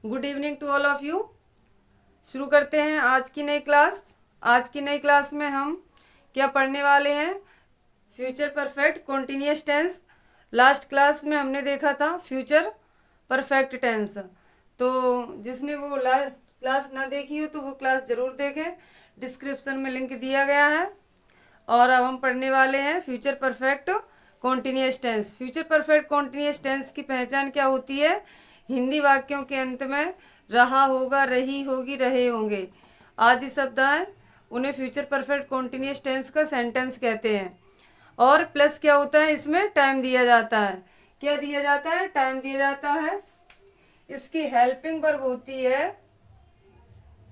Good evening to all of you. शुरू करते हैं आज की नई क्लास। आज की नई क्लास में हम क्या पढ़ने वाले हैं? Future perfect continuous tense. Last class में हमने देखा था फ्यूचर परफेक्ट टेंस। तो जिसने वो क्लास ना देखी हो तो वो क्लास ज़रूर देखें, डिस्क्रिप्शन में लिंक दिया गया है। और अब हम पढ़ने वाले हैं future perfect continuous tense. Future perfect continuous tense की पहचान क्या होती है? हिंदी वाक्यों के अंत में रहा होगा, रही होगी, रहे होंगे आदि शब्द आए, उन्हें फ्यूचर परफेक्ट कॉन्टिन्यूअस टेंस का सेंटेंस कहते हैं। और प्लस क्या होता है, इसमें टाइम दिया जाता है। क्या दिया जाता है? टाइम दिया जाता है। इसकी हेल्पिंग वर्ब होती है।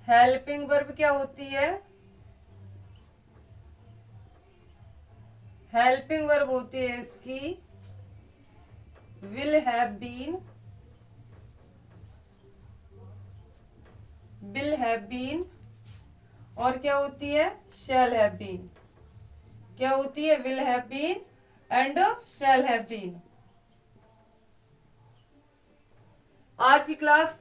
हेल्पिंग वर्ब क्या होती है? हेल्पिंग वर्ब होती है इसकी will have been, will have been. और क्या होती है? Shall have been. क्या होती है? Will have been and shall have been. आज की क्लास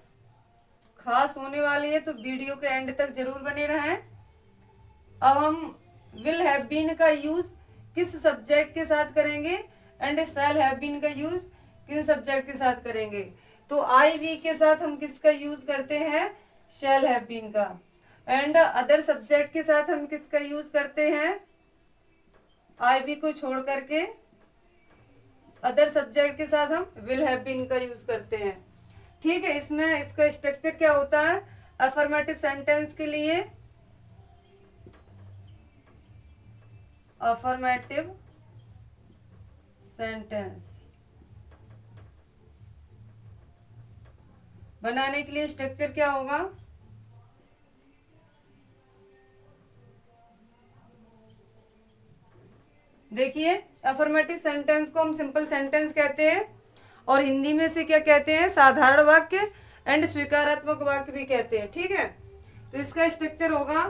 खास होने वाली है तो वीडियो के एंड तक जरूर बने रहें। अब हम विल हैव बीन का यूज किस सब्जेक्ट के साथ करेंगे एंड शैल हैव बीन का यूज किन सब्जेक्ट के साथ करेंगे? तो आई वी के साथ हम किसका यूज करते हैं? शैल हैव बीन का। एंड अदर सब्जेक्ट के साथ हम किसका यूज करते हैं? आई वी को छोड़ करके अदर सब्जेक्ट के साथ हम विल हैव बीन का यूज करते हैं। ठीक है, इसमें इसका स्ट्रक्चर क्या होता है? अफर्मेटिव सेंटेंस के लिए अफर्मेटिव सेंटेंस बनाने के लिए स्ट्रक्चर क्या होगा? देखिए, अफर्मेटिव सेंटेंस को हम सिंपल सेंटेंस कहते हैं और हिंदी में से क्या कहते हैं? साधारण वाक्य एंड स्वीकारात्मक वाक्य भी कहते हैं। ठीक है, तो इसका स्ट्रक्चर होगा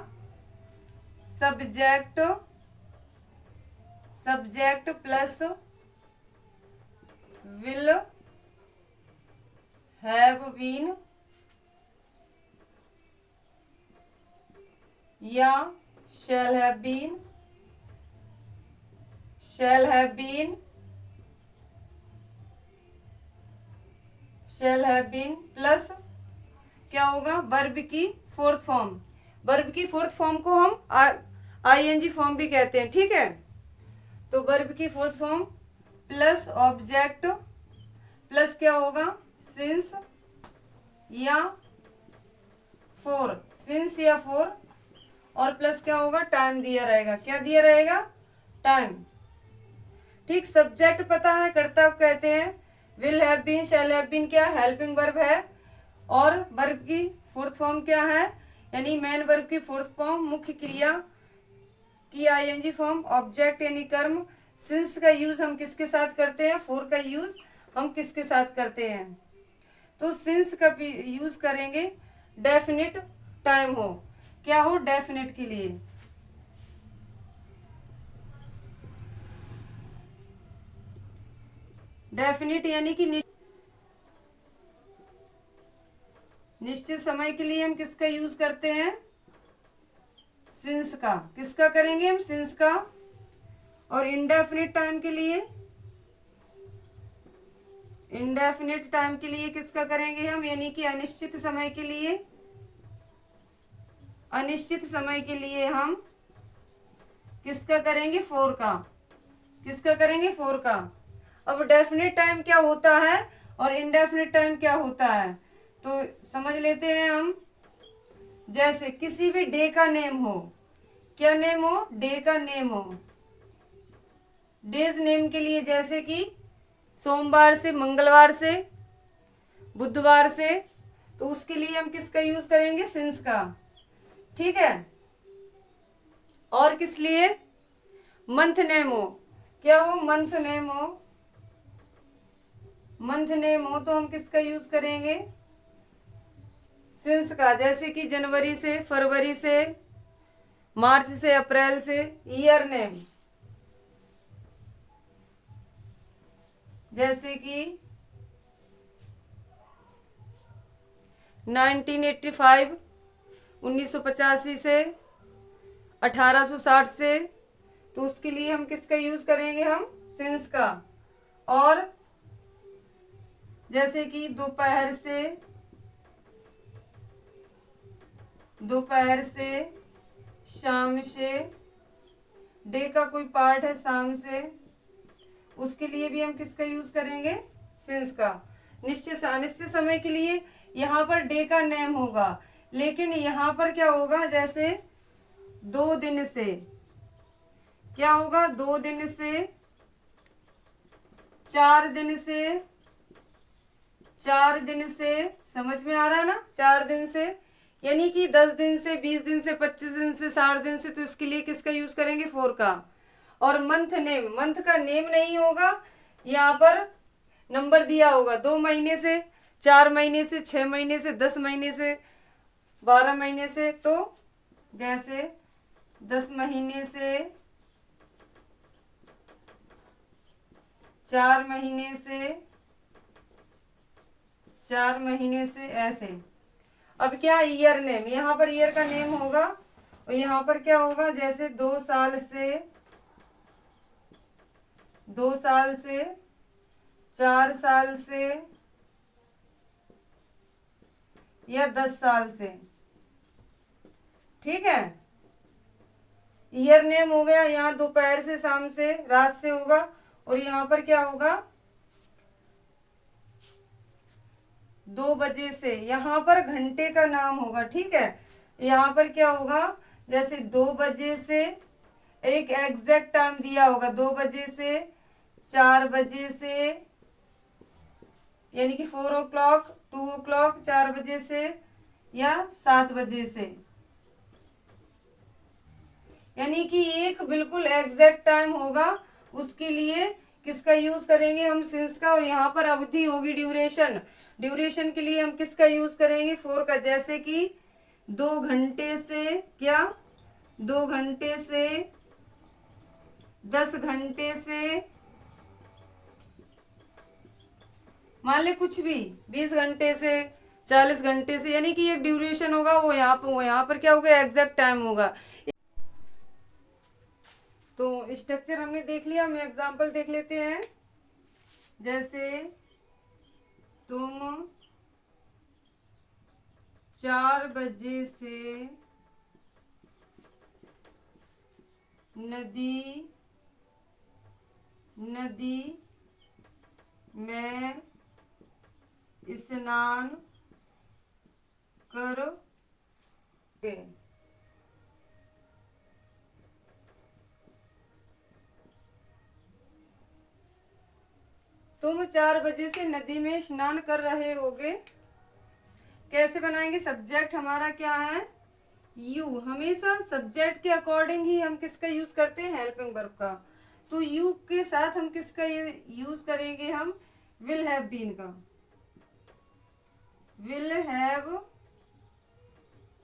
subject, subject plus will have been या shall have been, shall have been, shall have been plus क्या होगा? वर्ब की फोर्थ फॉर्म। वर्ब की फोर्थ फॉर्म को हम आईएनजी फॉर्म भी कहते हैं। ठीक है, तो वर्ब की fourth form plus object plus क्या होगा? सिंस या फोर, सिंस या फोर। और प्लस क्या होगा? टाइम दिया रहेगा। क्या दिया रहेगा? टाइम। ठीक, सब्जेक्ट पता है, कर्ता कहते हैं। Will have been, shall have been क्या? हेल्पिंग वर्ब है। और वर्ब की फोर्थ फॉर्म क्या है? यानी मेन वर्ब की फोर्थ फॉर्म, मुख्य क्रिया की आईएनजी फॉर्म, ऑब्जेक्ट यानी कर्म। सिंस का यूज हम किसके साथ करते हैं? फोर का यूज हम किसके साथ करते हैं? तो सिंस का यूज करेंगे डेफिनिट टाइम हो। क्या हो? डेफिनिट के लिए। डेफिनिट यानी कि निश्चित समय के लिए हम किसका यूज करते हैं? सिंस का। किसका करेंगे हम? सिंस का। और इंडेफिनिट टाइम के लिए, इंडेफिनिट टाइम के लिए किसका करेंगे हम? यानी कि अनिश्चित समय के लिए, अनिश्चित समय के लिए हम किसका करेंगे? फोर का। किसका करेंगे? फोर का। अब डेफिनेट टाइम क्या होता है और इंडेफिनिट टाइम क्या होता है तो समझ लेते हैं हम। जैसे किसी भी डे का नेम हो, क्या नेम हो? डे का नेम हो। डेज नेम के लिए जैसे कि सोमवार से, मंगलवार से, बुधवार से, तो उसके लिए हम किसका यूज करेंगे? सिंस का। ठीक है, और किस लिए? मंथ नेम हो, क्या हो? मंथ नेम हो। मंथ नेम हो तो हम किसका यूज करेंगे? सिंस का। जैसे कि जनवरी से, फरवरी से, मार्च से, अप्रैल से। ईयर नेम जैसे कि 1985 1985 से 1860 से, तो उसके लिए हम किसका यूज करेंगे, हम सिंस का। और जैसे कि दोपहर से शाम से, डे का कोई पार्ट है शाम से, उसके लिए भी हम किसका यूज करेंगे, सिंस का। अनिश्चित समय के लिए यहाँ पर डे का नेम होगा, लेकिन यहाँ पर क्या होगा, जैसे 2 दिन से, क्या होगा, 2 दिन से, 4 दिन से, 4 दिन से, समझ में आ रहा है ना, 4 दिन से, यानी कि 10 दिन से, 20 दिन से, 25 दिन से, 60 दिन से, तो इसके लिए किसका यूज करेंगे, 4 का। और मंथ का नेम नहीं होगा, यहाँ पर नंबर दिया होगा, 2 महीने से, 4 महीने से, 6 महीने से, 10 महीने से, 12 महीने से। तो जैसे 10 महीने से, 4 महीने से, 4 महीने से, ऐसे। अब क्या, ईयर नेम, यहाँ पर ईयर का नेम होगा, और यहाँ पर क्या होगा, जैसे 2 साल से, 2 साल से, 4 साल से, या 10 साल से, ठीक है। ईयर नेम हो गया, यहाँ दोपहर से, शाम से, रात से होगा, और यहाँ पर क्या होगा, 2 बजे से, यहाँ पर घंटे का नाम होगा, ठीक है। यहाँ पर क्या होगा, जैसे 2 बजे से, एक एग्जैक्ट टाइम दिया होगा, 2 बजे से, 4 बजे से, यानी कि 4 o'clock, 2 o'clock, 4 बजे से, या 7 बजे से, यानी कि एक बिल्कुल एग्जैक्ट टाइम होगा, उसके लिए किसका यूज करेंगे हम, सिंस का। और यहाँ पर अवधि होगी, ड्यूरेशन के लिए हम किसका यूज करेंगे, 4 का। जैसे कि 2 घंटे से, क्या, 2 घंटे से, 10 घंटे से, मान ले कुछ भी, 20 घंटे से, 40 घंटे से, यानी कि एक ड्यूरेशन होगा, वो यहाँ पर क्या होगा, एग्जैक्ट टाइम होगा। तो स्ट्रक्चर हमने देख लिया, हम एग्जांपल देख लेते हैं। जैसे तुम 4 बजे से नदी में स्नान करोगे। तुम 4 बजे से नदी में स्नान कर रहे होगे। कैसे बनाएंगे, सब्जेक्ट हमारा क्या है, यू। हमेशा सब्जेक्ट के अकॉर्डिंग ही हम किसका यूज करते हैं, हेल्पिंग वर्ब का। तो यू के साथ हम किसका यूज करेंगे, हम विल हैव बीन का। विल हैव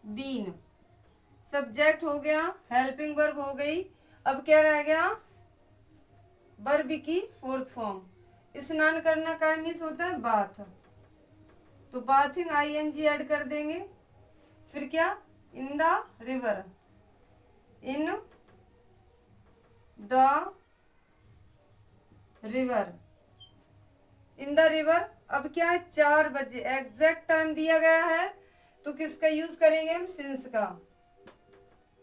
बीन सब्जेक्ट हो गया, हेल्पिंग वर्ब हो गई। अब क्या रह गया, वर्ब की 4th फॉर्म। स्नान करना का मीन्स होता है बाथ, तो बाथिंग ing ऐड कर देंगे। फिर क्या, in the river, in the river, in the river. अब क्या है, 4 बजे एग्जैक्ट टाइम दिया गया है, तो किसका यूज करेंगे हम, सिंस का।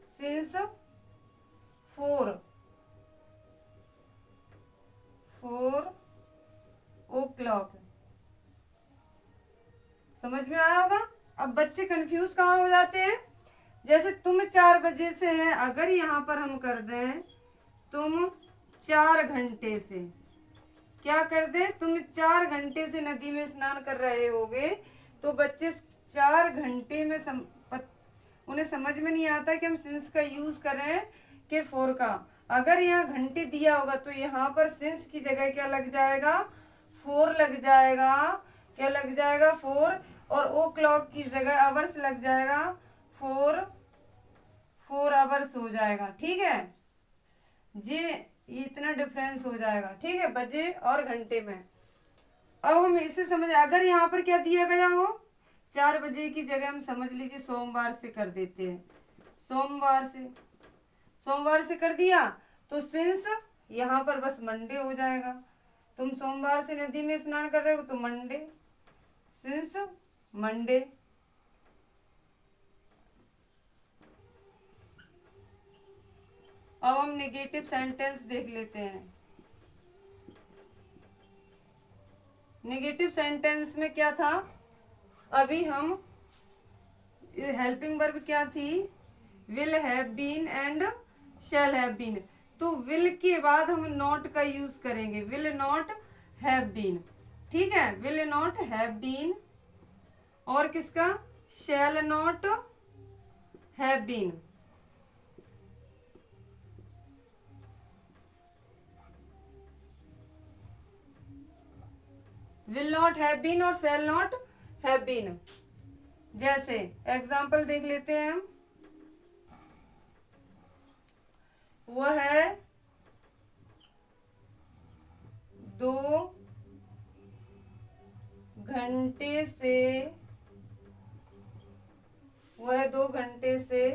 Since 4 o'clock। समझ में आया होगा। अब बच्चे कंफ्यूज कहाँ हो जाते हैं, जैसे तुम 4 बजे से है, अगर यहाँ पर हम कर दें तुम 4 घंटे से, क्या कर दें, तुम 4 घंटे से नदी में स्नान कर रहे होगे, तो बच्चे 4 घंटे में उन्हें समझ में नहीं आता कि हम सिंस का यूज करें के 4 का। अगर यहाँ घंटे दिया होगा तो यहाँ पर सिंस की जगह क्या लग जाएगा, 4 लग जाएगा। क्या लग जाएगा, 4। और ओ क्लॉक की जगह आवर्स लग जाएगा, 4 आवर्स हो जाएगा, ठीक है जी। इतना डिफरेंस हो जाएगा, ठीक है, बजे और घंटे में। अब हम इसे समझ, अगर यहाँ पर क्या दिया गया हो, 4 बजे की जगह हम समझ लीजिए सोमवार से कर देते हैं। सोमवार से कर दिया तो सिंस यहाँ पर बस मंडे हो जाएगा। तुम सोमवार से नदी में स्नान कर रहे हो तो मंडे, सिंस मंडे। अब हम नेगेटिव सेंटेंस देख लेते हैं। नेगेटिव सेंटेंस में क्या था, अभी हम हेल्पिंग वर्ब क्या थी, will have been and shall have been. तो विल के बाद हम नॉट का यूज करेंगे, विल नॉट हैव बीन, ठीक है, विल नॉट हैव बीन। और किसका, shall not have been. Will not have been और शैल नॉट हैव बीन। जैसे एग्जाम्पल देख लेते हैं हम। वह है 2 घंटे से, वह 2 घंटे से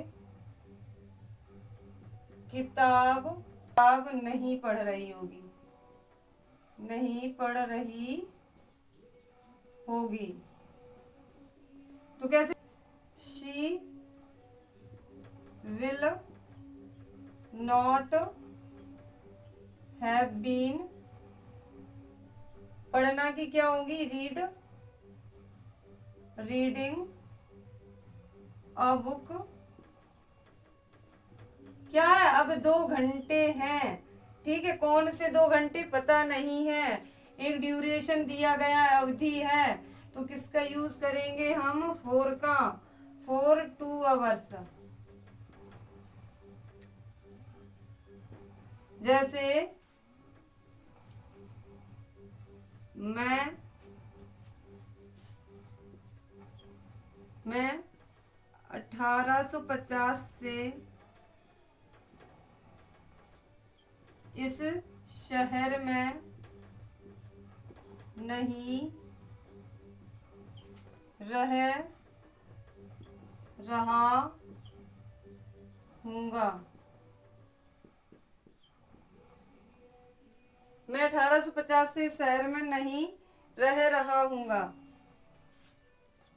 किताब नहीं पढ़ रही होगी, नहीं पढ़ रही होगी। तो कैसे, she will not have been, पढ़ना की क्या होगी, रीडिंग अ बुक। क्या है, अब 2 घंटे हैं, ठीक है, कौन से 2 घंटे पता नहीं है, एक ड्यूरेशन दिया गया अवधि है, तो किसका यूज करेंगे हम, फॉर का, फॉर 2 आवर्स। जैसे मैं 1850 से इस शहर में नहीं रह रहा हूँगा। मैं 1850 से इस शहर में नहीं रह रहा हूँगा।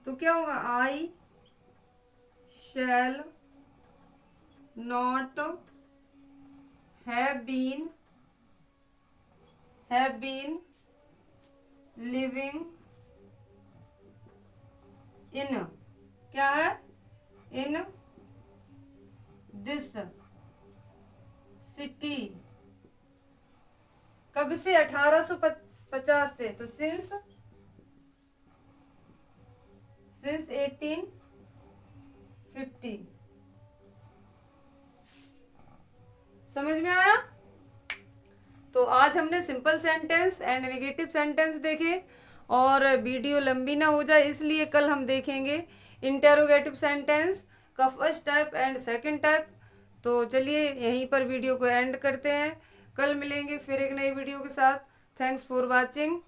तो क्या होगा, I shall not have been living in, क्या है, इन दिस सिटी। कब से, 1850 से, तो सिंस 1850। समझ में आया। तो आज हमने simple sentence and negative sentence देखे, और वीडियो लंबी ना हो जाए इसलिए कल हम देखेंगे इंटेरोगेटिव सेंटेंस का first type and second type. तो चलिए यहीं पर वीडियो को एंड करते हैं, कल मिलेंगे फिर एक नई वीडियो के साथ। Thanks for watching.